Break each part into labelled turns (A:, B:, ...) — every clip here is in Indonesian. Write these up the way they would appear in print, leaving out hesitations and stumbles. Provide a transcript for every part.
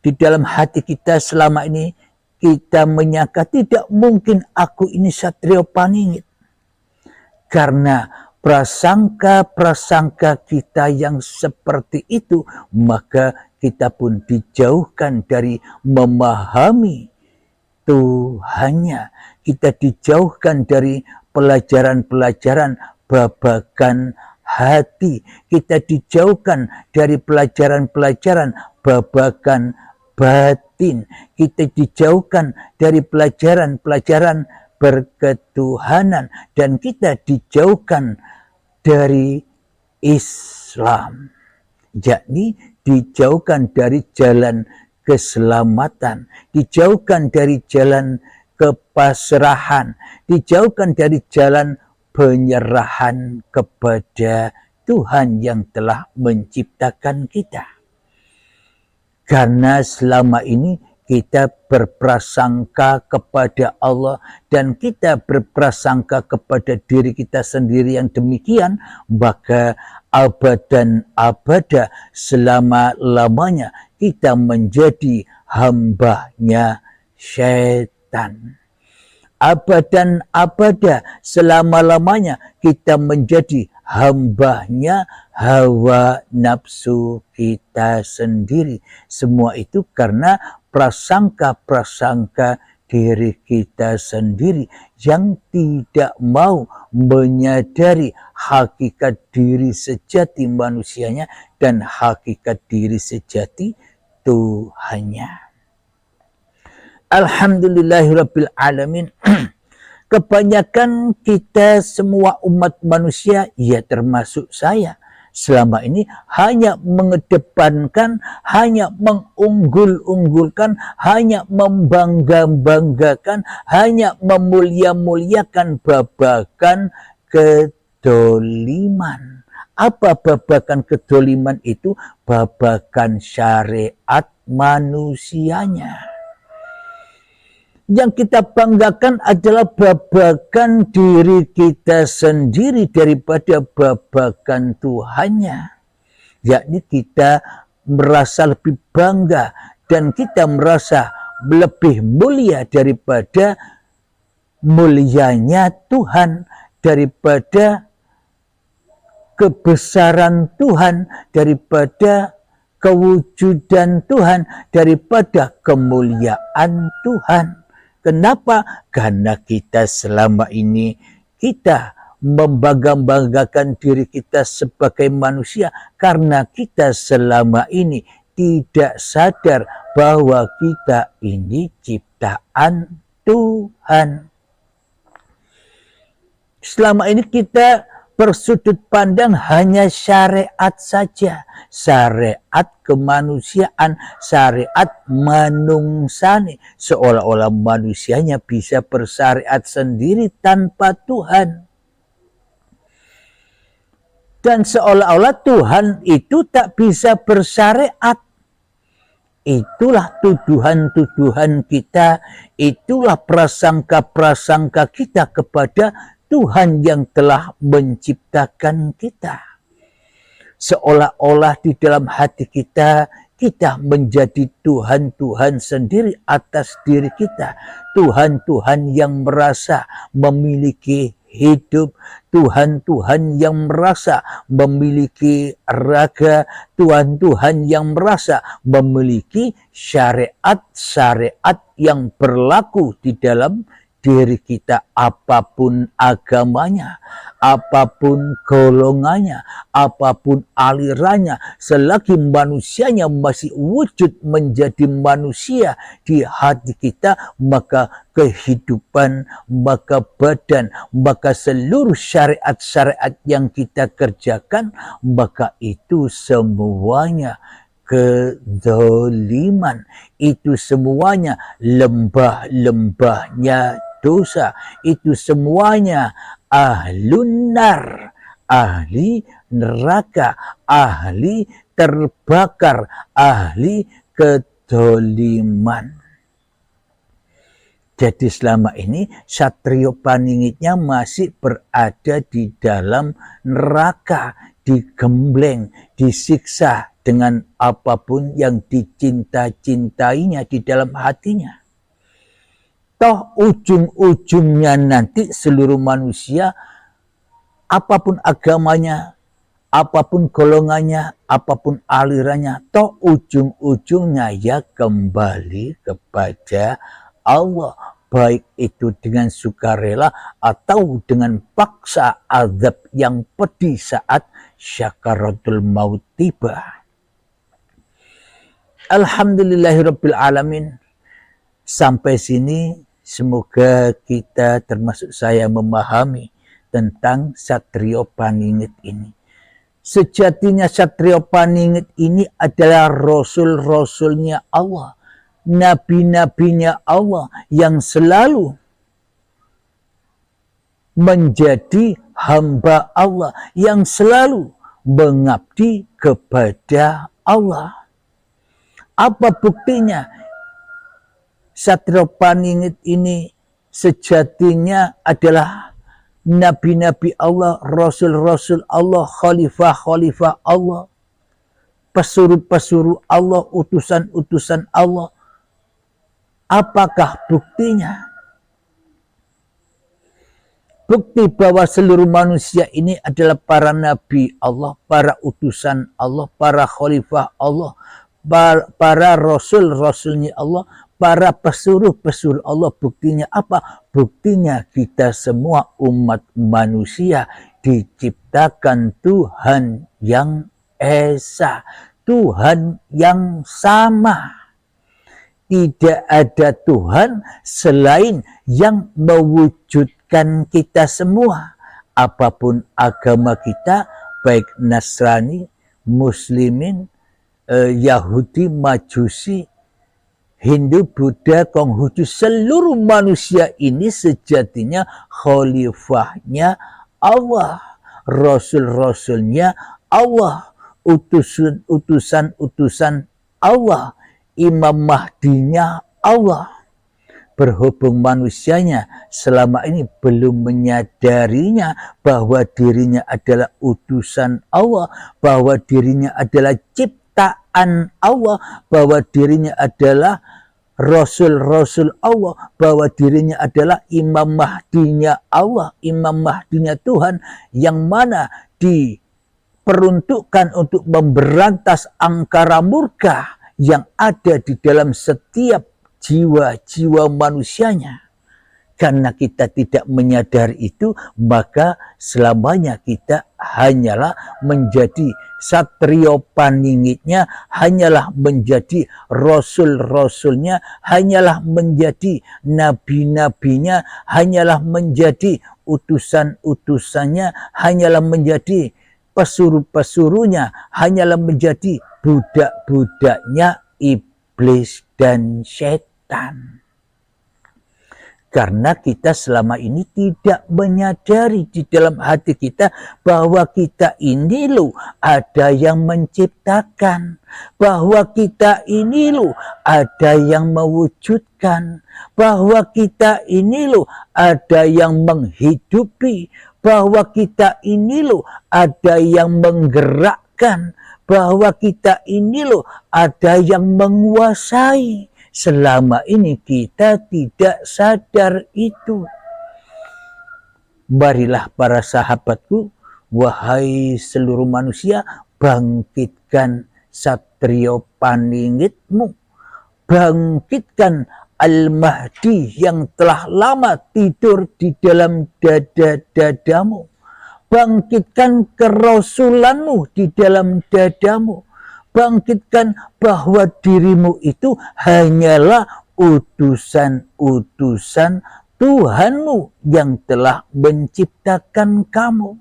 A: Di dalam hati kita selama ini kita menyangka tidak mungkin aku ini Satrio Paningit. Karena prasangka-prasangka kita yang seperti itu, maka kita pun dijauhkan dari memahami Tuhannya. Kita dijauhkan dari pelajaran-pelajaran babagan hati. Kita dijauhkan dari pelajaran-pelajaran babagan batin. Kita dijauhkan dari pelajaran-pelajaran berketuhanan, dan kita dijauhkan dari Islam, yakni dijauhkan dari jalan keselamatan, dijauhkan dari jalan kepasrahan, dijauhkan dari jalan penyerahan kepada Tuhan yang telah menciptakan kita. Karena selama ini kita berprasangka kepada Allah dan kita berprasangka kepada diri kita sendiri yang demikian, maka abadan abada selama-lamanya kita menjadi hambanya syaitan. Abadan abada selama-lamanya kita menjadi hambanya hawa nafsu kita sendiri. Semua itu karena prasangka-prasangka diri kita sendiri yang tidak mau menyadari hakikat diri sejati manusianya dan hakikat diri sejati Tuhannya. Alhamdulillahirabbil alamin. Kebanyakan kita semua umat manusia, ya termasuk saya, selama ini hanya mengedepankan, hanya mengunggul-unggulkan, hanya membangga-banggakan, hanya memulia-muliakan babagan kedoliman. Apa babagan kedoliman itu? Babagan syariat manusianya. Yang kita banggakan adalah babagan diri kita sendiri daripada babagan Tuhannya. Yakni kita merasa lebih bangga dan kita merasa lebih mulia daripada mulianya Tuhan, daripada kebesaran Tuhan, daripada kewujudan Tuhan, daripada kemuliaan Tuhan. Kenapa? Karena kita selama ini kita membangga-banggakan diri kita sebagai manusia, karena kita selama ini tidak sadar bahwa kita ini ciptaan Tuhan. Selama ini kita bersudut pandang hanya syariat saja, syariat kemanusiaan, syariat manungsane, seolah-olah manusianya bisa bersyariat sendiri tanpa Tuhan. Dan seolah-olah Tuhan itu tak bisa bersyariat. Itulah tuduhan-tuduhan kita, itulah prasangka-prasangka kita kepada Tuhan yang telah menciptakan kita. Seolah-olah di dalam hati kita, kita menjadi Tuhan-Tuhan sendiri atas diri kita. Tuhan-Tuhan yang merasa memiliki hidup, Tuhan-Tuhan yang merasa memiliki raga, Tuhan-Tuhan yang merasa memiliki syariat-syariat yang berlaku di dalam diri kita, apapun agamanya, apapun golongannya, apapun alirannya, selagi manusianya masih wujud menjadi manusia di hati kita, maka kehidupan, maka badan, maka seluruh syariat-syariat yang kita kerjakan, maka itu semuanya kezaliman, itu semuanya lembah-lembahnya dosa, itu semuanya ahlun nar, ahli neraka, ahli terbakar, ahli kezaliman. Jadi selama ini Satrio Paningitnya masih berada di dalam neraka, digembleng, disiksa, dengan apapun yang dicinta-cintainya di dalam hatinya. Toh ujung-ujungnya nanti seluruh manusia, apapun agamanya, apapun golongannya, apapun alirannya, toh ujung-ujungnya ya kembali kepada Allah. Baik itu dengan sukarela atau dengan paksa azab yang pedih saat syakaratul maut tiba. Alhamdulillahirabbil alamin. Sampai sini semoga kita termasuk saya memahami tentang Satrio Paningit ini. Sejatinya Satrio Paningit ini adalah rasul-rasulnya Allah, nabi-nabinya Allah yang selalu menjadi hamba Allah, yang selalu mengabdi kepada Allah. Apa buktinya? Satrio Paningit ini sejatinya adalah nabi-nabi Allah, rasul-rasul Allah, khalifah-khalifah Allah, pesuruh-pesuruh Allah, utusan-utusan Allah. Apakah buktinya? Bukti bahwa seluruh manusia ini adalah para nabi Allah, para utusan Allah, para khalifah Allah, para rasul-rasulnya Allah, para pesuruh-pesuruh Allah. Buktinya apa? Buktinya kita semua umat manusia diciptakan Tuhan yang Esa, Tuhan yang sama. Tidak ada Tuhan selain yang mewujudkan kita semua. Apapun agama kita, baik Nasrani, Muslimin, Yahudi, Majusi, Hindu, Buddha, Konghucu, seluruh manusia ini sejatinya khalifahnya Allah, rasul-rasulnya Allah, utusan-utusan Allah, Imam Mahdinya Allah. Berhubung manusianya selama ini belum menyadarinya bahwa dirinya adalah utusan Allah, bahwa dirinya adalah ciptaan Allah, bahwa dirinya adalah rasul-rasul Allah, bahwa dirinya adalah Imam Mahdinya Allah, Imam Mahdinya Tuhan, yang mana diperuntukkan untuk memberantas angkara murka yang ada di dalam setiap jiwa-jiwa manusianya. Karena kita tidak menyadari itu, maka selamanya kita hanyalah menjadi Satrio Paningitnya, hanyalah menjadi rasul-rasulnya, hanyalah menjadi nabi-nabinya, hanyalah menjadi utusan-utusannya, hanyalah menjadi pesuruh-pesuruhnya, hanyalah menjadi budak-budaknya iblis dan setan. Karena kita selama ini tidak menyadari di dalam hati kita bahwa kita ini loh ada yang menciptakan, bahwa kita ini loh ada yang mewujudkan, bahwa kita ini loh ada yang menghidupi, bahwa kita ini loh ada yang menggerakkan, bahwa kita ini loh ada yang menguasai. Selama ini kita tidak sadar itu. Marilah para sahabatku, wahai seluruh manusia, bangkitkan Satrio Paningitmu, bangkitkan Al-Mahdi yang telah lama tidur di dalam dada-dadamu, bangkitkan kerasulanmu di dalam dadamu, bangkitkan bahwa dirimu itu hanyalah utusan-utusan Tuhanmu yang telah menciptakan kamu.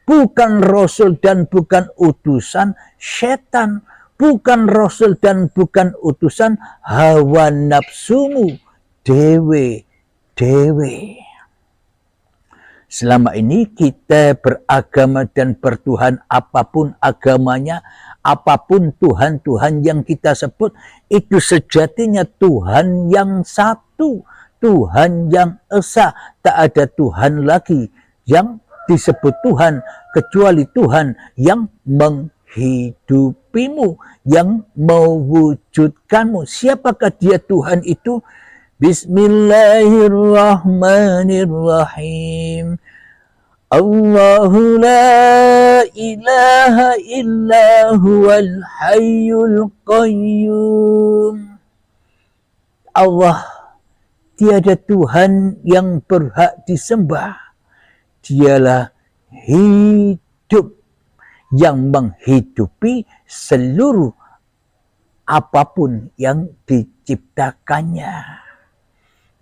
A: Bukan rasul dan bukan utusan setan, bukan rasul dan bukan utusan hawa nafsumu dewe-dewe. Selama ini kita beragama dan bertuhan apapun agamanya, apapun Tuhan-Tuhan yang kita sebut, itu sejatinya Tuhan yang satu, Tuhan yang esa. Tak ada Tuhan lagi yang disebut Tuhan kecuali Tuhan yang menghidupi. menghidupimu, yang mewujudkanmu. Siapakah dia Tuhan itu? Bismillahirrahmanirrahim. Allahu la ilaha illa huwal hayyul qayyum. Allah, tiada Tuhan yang berhak disembah. Dialah hidup, yang menghidupi seluruh apapun yang diciptakannya.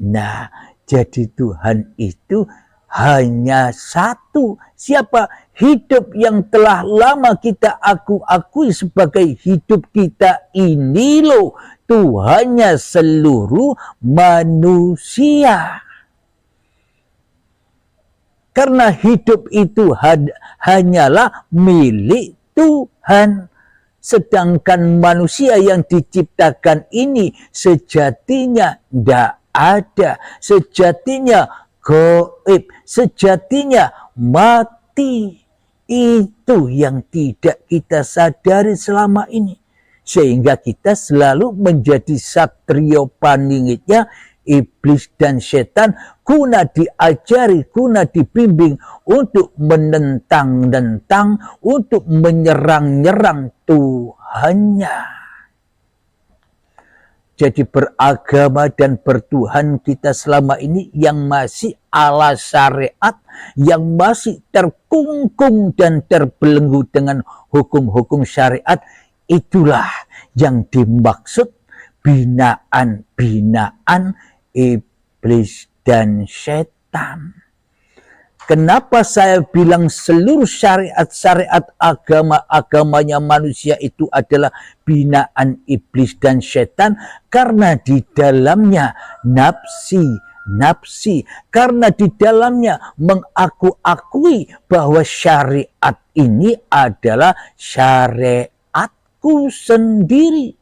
A: Nah, jadi Tuhan itu hanya satu. Siapa? Hidup yang telah lama kita akui sebagai hidup kita ini loh, Tuhannya seluruh manusia. Karena hidup itu hanyalah milik Tuhan. Sedangkan manusia yang diciptakan ini sejatinya tidak ada. Sejatinya gaib, sejatinya mati. Itu yang tidak kita sadari selama ini. Sehingga kita selalu menjadi satrio paningitnya iblis dan setan, guna diajari, guna dibimbing untuk menentang-nentang, untuk menyerang-nyerang Tuhannya. Jadi beragama dan bertuhan kita selama ini yang masih ala syariat, yang masih terkungkung dan terbelenggu dengan hukum-hukum syariat, itulah yang dimaksud binaan-binaan iblis dan setan. Kenapa saya bilang seluruh syariat-syariat agama-agamanya manusia itu adalah binaan iblis dan setan? Karena di dalamnya nafsi, karena di dalamnya mengaku-akui bahwa syariat ini adalah syariatku sendiri.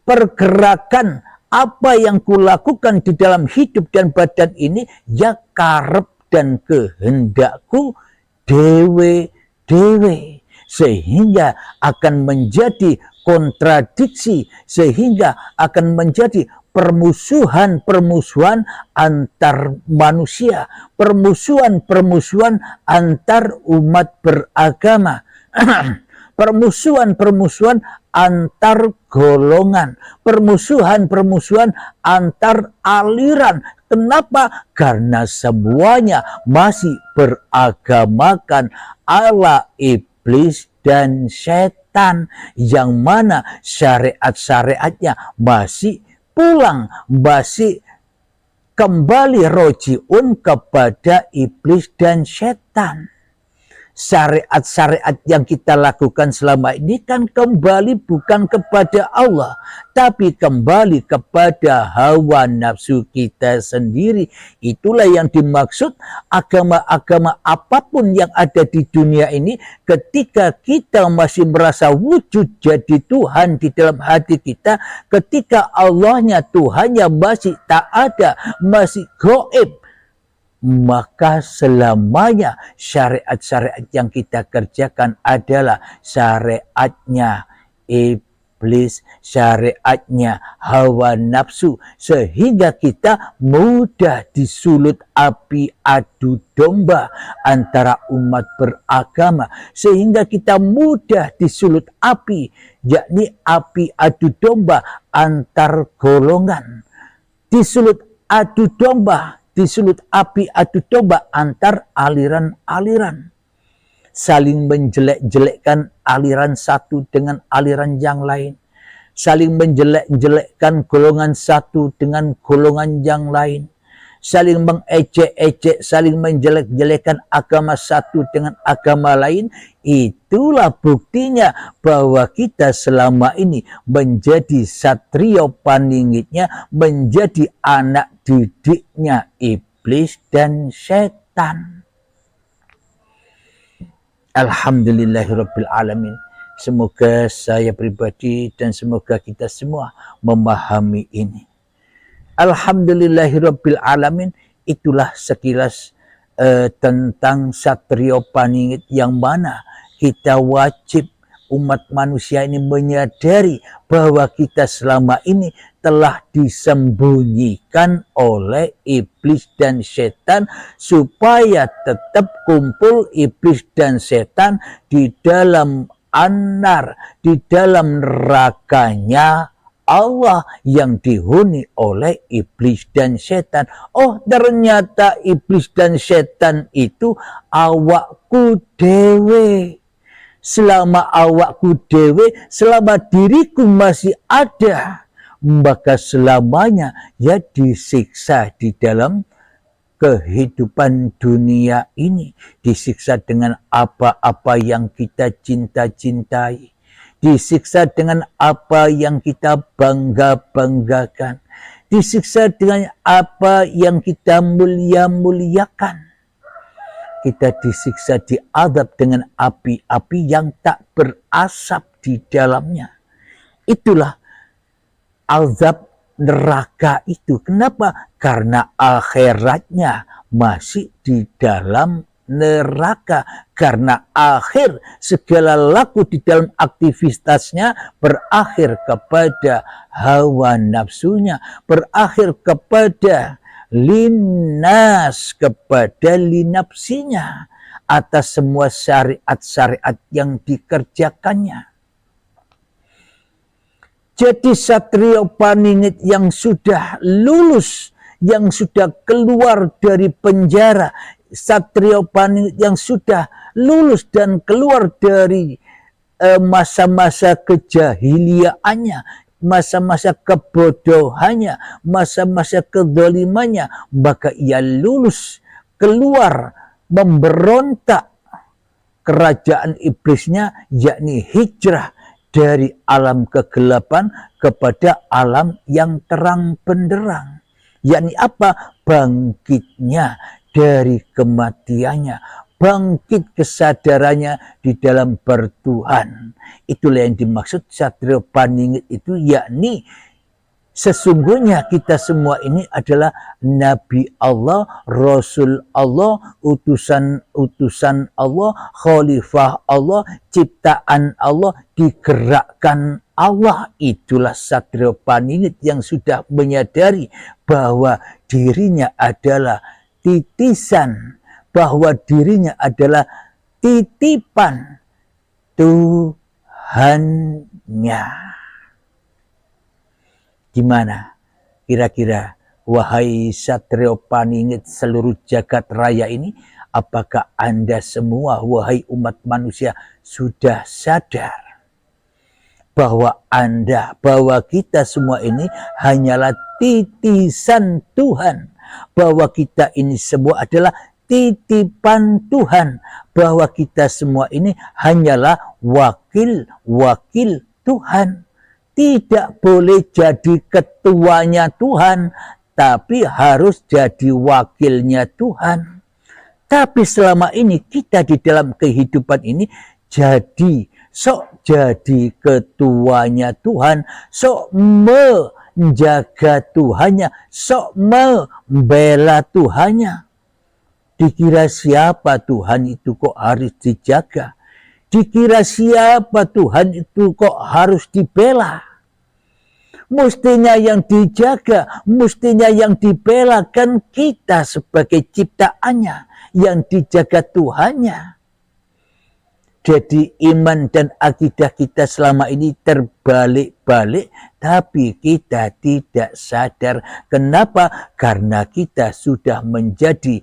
A: Pergerakan apa yang kulakukan di dalam hidup dan badan ini ya karep dan kehendakku dewe-dewe, sehingga akan menjadi kontradiksi, sehingga akan menjadi permusuhan-permusuhan antar manusia, permusuhan-permusuhan antar umat beragama, permusuhan-permusuhan antar golongan, permusuhan-permusuhan antar aliran. Kenapa? Karena semuanya masih beragamakan ala iblis dan setan, yang mana syariat-syariatnya masih pulang, masih kembali rojiun kepada iblis dan setan. Syariat-syariat yang kita lakukan selama ini kan kembali bukan kepada Allah, tapi kembali kepada hawa nafsu kita sendiri. Itulah yang dimaksud agama-agama apapun yang ada di dunia ini, ketika kita masih merasa wujud jadi Tuhan di dalam hati kita, ketika Allahnya, Tuhannya masih tak ada, masih gaib, maka selamanya syariat-syariat yang kita kerjakan adalah syariatnya iblis, syariatnya hawa nafsu, sehingga kita mudah disulut api adu domba antara umat beragama, sehingga kita mudah disulut api, yakni api adu domba antar golongan, disulut api adu domba antar aliran-aliran, saling menjelek-jelekkan aliran satu dengan aliran yang lain, saling menjelek-jelekkan golongan satu dengan golongan yang lain, saling mengejek-ejek, saling menjelek-jelekkan agama satu dengan agama lain. Itulah buktinya bahwa kita selama ini menjadi satrio paningitnya, menjadi anak didiknya iblis dan setan. Alhamdulillahirabbil alamin. Semoga saya pribadi dan semoga kita semua memahami ini. Alhamdulillahirabbil alamin. Itulah sekilas tentang satrio paningit yang mana kita wajib umat manusia ini menyadari bahwa kita selama ini telah disembunyikan oleh iblis dan setan, supaya tetap kumpul iblis dan setan di dalam anar, di dalam nerakanya Allah yang dihuni oleh iblis dan setan. Oh, ternyata iblis dan setan itu awakku dewe. Selama awakku dewe, selama diriku masih ada, maka selamanya ya disiksa di dalam kehidupan dunia ini. Disiksa dengan apa-apa yang kita cinta-cintai, disiksa dengan apa yang kita bangga-banggakan, disiksa dengan apa yang kita mulia-muliakan. Kita disiksa, diazab dengan api-api yang tak berasap di dalamnya. Itulah azab neraka itu. Kenapa? Karena akhiratnya masih di dalam neraka. Karena akhir segala laku di dalam aktivitasnya berakhir kepada hawa nafsunya, berakhir kepada linnas, kepada linapsinya, atas semua syariat-syariat yang dikerjakannya. Jadi Satrio Paningit yang sudah lulus, yang sudah keluar dari penjara, Satrio Paningit yang sudah lulus dan keluar dari masa-masa kejahiliaannya, masa-masa kebodohannya, masa-masa kedolimannya, maka ia lulus keluar memberontak kerajaan iblisnya, yakni hijrah dari alam kegelapan kepada alam yang terang benderang. Yakni apa? Bangkitnya dari kematiannya, bangkit kesadarannya di dalam bertuhan. Itulah yang dimaksud Satrio Paningit itu, yakni sesungguhnya kita semua ini adalah Nabi Allah, Rasul Allah, utusan Allah, Khalifah Allah, ciptaan Allah, digerakkan Allah. Itulah Satrio Paningit yang sudah menyadari bahwa dirinya adalah titisan, bahwa dirinya adalah titipan Tuhannya. Gimana kira-kira, wahai Satrio Paningit seluruh jagat raya ini, apakah Anda semua, wahai umat manusia, sudah sadar bahwa Anda, bahwa kita semua ini hanyalah titisan Tuhan, bahwa kita ini semua adalah titipan Tuhan, bahwa kita semua ini hanyalah wakil-wakil Tuhan. Tidak boleh jadi ketuanya Tuhan, tapi harus jadi wakilnya Tuhan. Tapi selama ini kita di dalam kehidupan ini sok jadi ketuanya Tuhan, sok menjaga Tuhannya, sok membela Tuhannya. Dikira siapa Tuhan itu kok harus dijaga? Dikira siapa Tuhan itu kok harus dibela? Mestinya yang dijaga, mestinya yang dibela kan kita sebagai ciptaannya, yang dijaga Tuhannya. Jadi iman dan akidah kita selama ini terbalik-balik, tapi kita tidak sadar. Kenapa? Karena kita sudah menjadi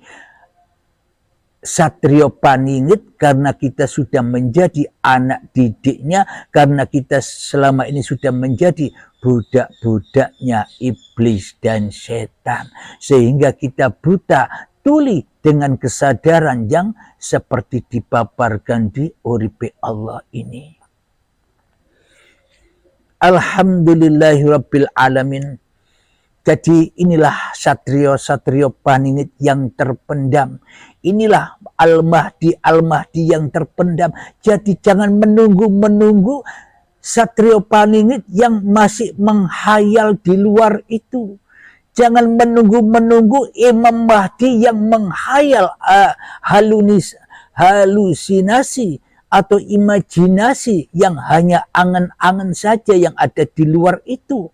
A: Satrio Paningit, karena kita sudah menjadi anak didiknya, karena kita selama ini sudah menjadi budak-budaknya iblis dan setan. Sehingga kita buta tuli dengan kesadaran yang seperti dipaparkan di uripe Allah ini. Alhamdulillahirabbil alamin. Jadi inilah Satrio Paningit yang terpendam. Inilah Al-Mahdi yang terpendam. Jadi jangan menunggu Satrio Paningit yang masih menghayal di luar itu. Jangan menunggu Imam Mahdi yang menghayal halusinasi atau imajinasi yang hanya angan-angan saja yang ada di luar itu.